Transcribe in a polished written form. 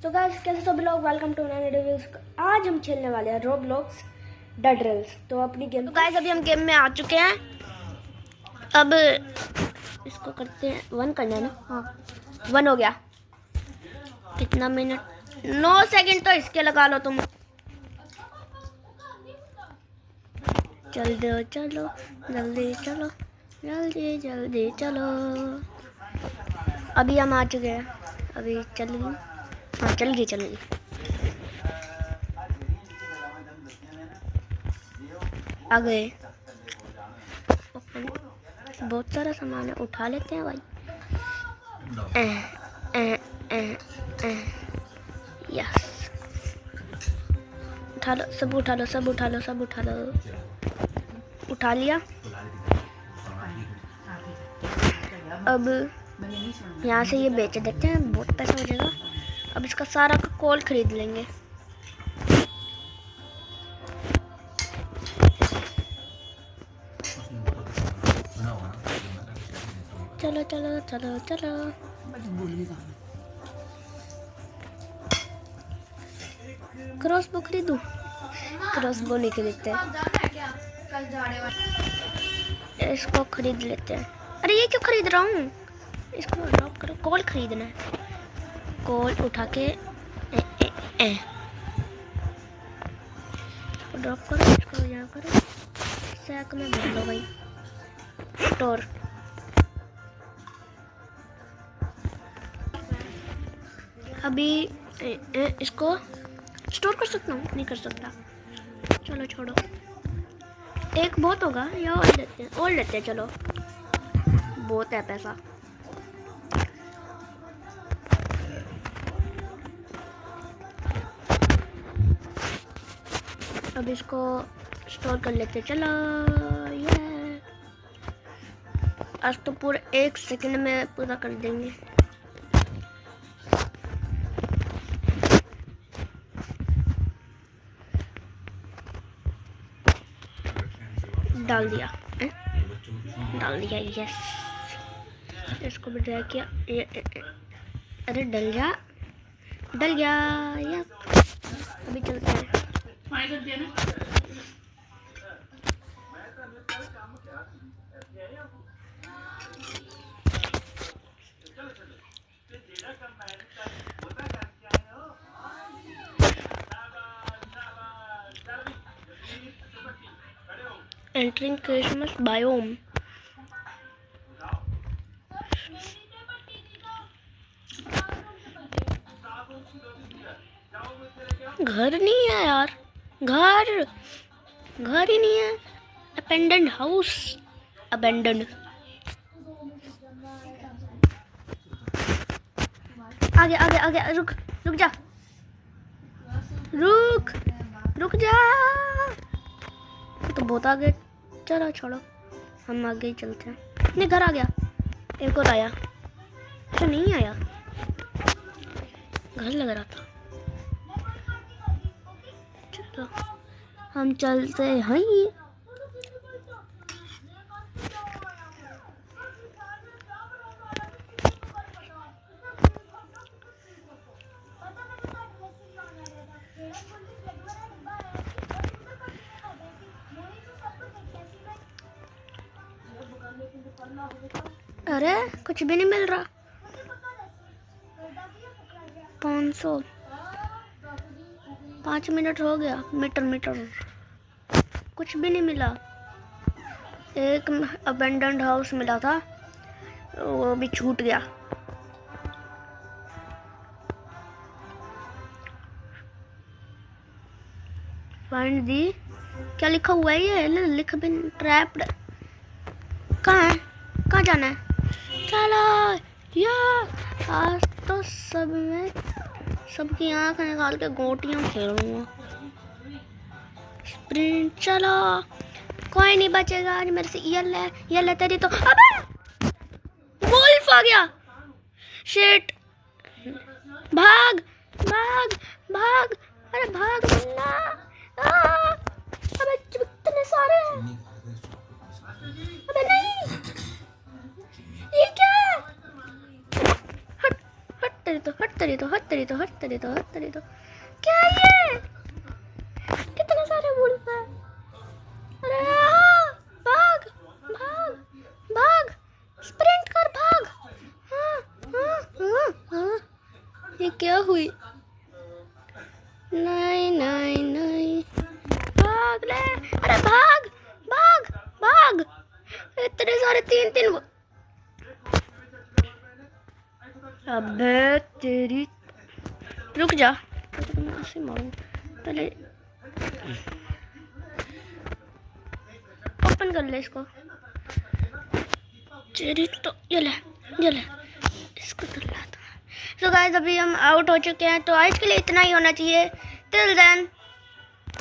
तो गाइस कैसे सभी लोग वेलकम टू नए वीडियो। आज हम खेलने वाले हैं रोब्लॉक्स डेड रेल्स। तो अपनी गेम गाइस अभी हम गेम में आ चुके हैं। अब इसको करते हैं 1 करना है ना। हाँ 1 हो गया। कितना मिनट 9 सेकंड तो इसके लगा लो तुम। चलो चलो जल्दी चलो जल्दी जल्दी चलो। अभी हम आ चुके हैं। अभी चल गई। हाँ चल गई। आ गए। बहुत सारा सामान है, उठा लेते हैं भाई। यस उठा लो, सब उठा लो, सब उठा लो, सब उठा लो। उठा लिया। अब यहाँ से ये बेच देते हैं, बहुत पैसा हो जाएगा। अब इसका सारा का कोल खरीद लेंगे। चलो चलो चलो चलो। क्रॉसबो खरीदूं? क्रॉसबो नहीं खरीदते, इसको खरीद लेते हैं। अरे ये क्यों खरीद रहा हूँ? इसको ड्रॉप करो। कोल खरीदना है। कोल उठा के ड्रॉप करो, इसको यहाँ करो, सैक में भर लो भाई। स्टोर अभी इसको स्टोर कर सकता हूँ? नहीं कर सकता। चलो छोड़ो, एक बहुत होगा या और लेते हैं चलो, बहुत है पैसा। अब इसको स्टोर कर लेते हैं। चलो ये आज तो पूरा 1 सेकंड में पूरा कर देंगे। डाल दिया यस। इसको भी ड्रैग किया। अरे डल गया यस। अभी चलते हैं। Entering Christmas biome. घर नहीं है यार, घर ही नहीं है। Abandoned house, abandoned. आगे रुक जा, रुक जा। तो बहुत आगे। चलो छोड़ो, हम आगे ही चलते हैं। नहीं घर आ गया। एक और आया। अच्छा नहीं आया, घर लग रहा था। चलो हम चलते हैं। अरे कुछ भी नहीं मिल रहा। 500 5 मिनट हो गया। मीटर कुछ भी नहीं मिला। एक अबेंडन्ड हाउस मिला था, वो भी छूट गया। फाइंड दी क्या लिखा हुआ है? ये लिख बिन ट्रैप्ड। कहाँ जाना है? चलो यार आज तो सबकी आँख निकाल के गोटियां खेलूंगा। स्प्रिंट चलो, कोई नहीं बचेगा आज मेरे से। ये ले तेरी तो। अबे वुल्फ आ गया। शिट, भाग। अरे भाग ना। अबे कितने सारे हैं। अबे नहीं, ये क्या है? हट दे दो, हत्ता दे दो। क्या ये कितने सारे बुल्स हैं। अरे भाग भाग भाग, स्प्रिंट कर, भाग। हाँ हाँ हाँ हाँ, ये क्या हुई? नहीं नहीं नहीं, भाग ले। अरे भाग भाग भाग, इतने सारे, तीन तीन। अबे तेरी, रुक जा, मैं ऐसे मारूं पहले। ओपन कर ले इसको। तेरी तो ये ले इसको तो लाता। सो गाइस, अभी हम आउट हो चुके हैं, तो आज के लिए इतना ही होना चाहिए। Till then